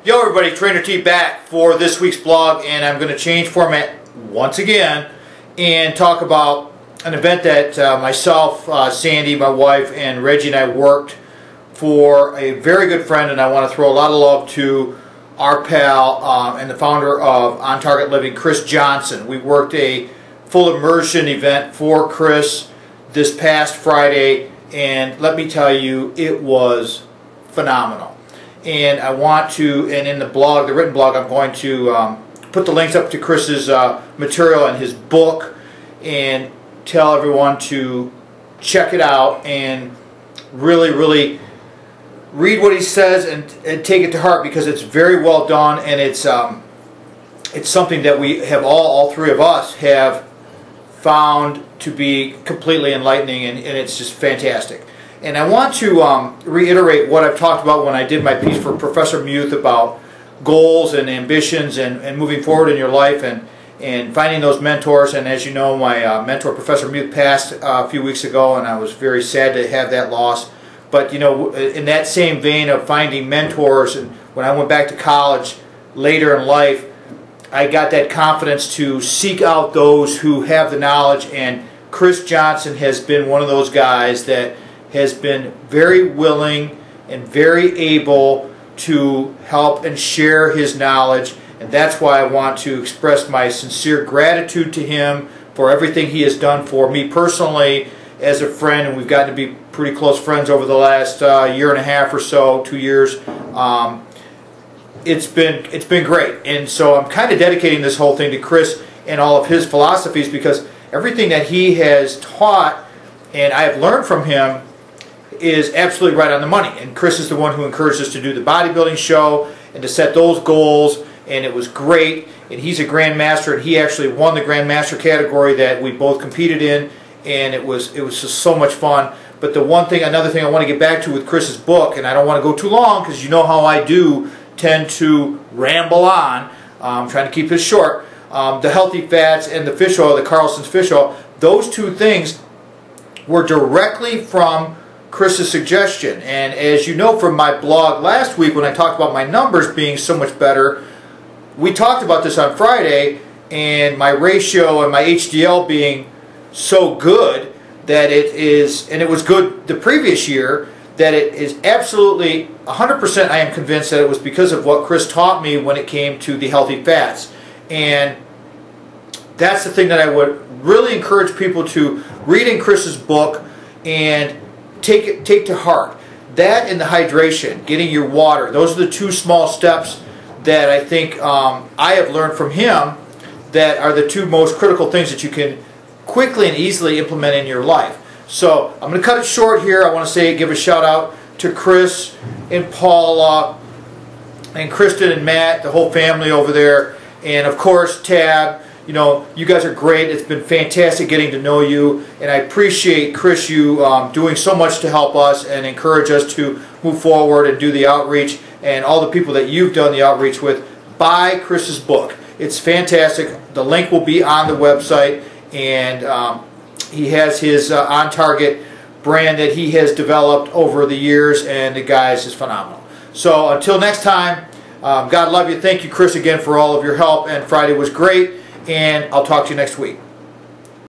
Yo everybody, Trainer T back for this week's blog, and I'm going to change format once again and talk about an event that myself, Sandy, my wife, and Reggie and I worked for a very good friend, and I want to throw a lot of love to our pal and the founder of On Target Living, Chris Johnson. We worked a full immersion event for Chris this past Friday, and let me tell you, it was phenomenal. And I want to, and in the blog, the written blog, I'm going to put the links up to Chris's material and his book, and tell everyone to check it out and really read what he says and take it to heart, because it's very well done, and it's something that we have all three of us have found to be completely enlightening, and it's just fantastic. And I want to reiterate what I've talked about when I did my piece for Professor Muth about goals and ambitions and moving forward in your life and finding those mentors. And as you know, my mentor, Professor Muth, passed a few weeks ago, and I was very sad to have that loss. But you know, in that same vein of finding mentors, and when I went back to college later in life, I got that confidence to seek out those who have the knowledge, and Chris Johnson has been one of those guys that has been very willing and very able to help and share his knowledge, and that's why I want to express my sincere gratitude to him for everything he has done for me personally as a friend, and we've gotten to be pretty close friends over the last year and a half or so, 2 years. It's been great, and so I'm kind of dedicating this whole thing to Chris and all of his philosophies, because everything that he has taught and I have learned from him is absolutely right on the money. And Chris is the one who encouraged us to do the bodybuilding show and to set those goals, and it was great. And he's a grandmaster, and he actually won the grandmaster category that we both competed in, and it was just so much fun. But another thing I want to get back to with Chris's book, and I don't want to go too long because you know how I do tend to ramble on. I'm trying to keep this short. The healthy fats and the fish oil, the Carlson's fish oil, those two things were directly from Chris's suggestion. And as you know from my blog last week, when I talked about my numbers being so much better, we talked about this on Friday, and my ratio and my HDL being so good that it is, and it was good the previous year, that it is absolutely 100%, I am convinced that it was because of what Chris taught me when it came to the healthy fats. And that's the thing that I would really encourage people to read in Chris's book and take to heart. That and the hydration, getting your water, those are the two small steps that I think I have learned from him that are the two most critical things that you can quickly and easily implement in your life. So I'm going to cut it short here. I want to give a shout out to Chris and Paula and Kristen and Matt, the whole family over there, and of course Tab. You know, you guys are great. It's been fantastic getting to know you, and I appreciate, Chris, you doing so much to help us and encourage us to move forward and do the outreach, and all the people that you've done the outreach with. Buy Chris's book. It's fantastic. The link will be on the website, and he has his On Target brand that he has developed over the years, and the guys is phenomenal. So until next time, God love you. Thank you, Chris, again for all of your help, and Friday was great. And I'll talk to you next week.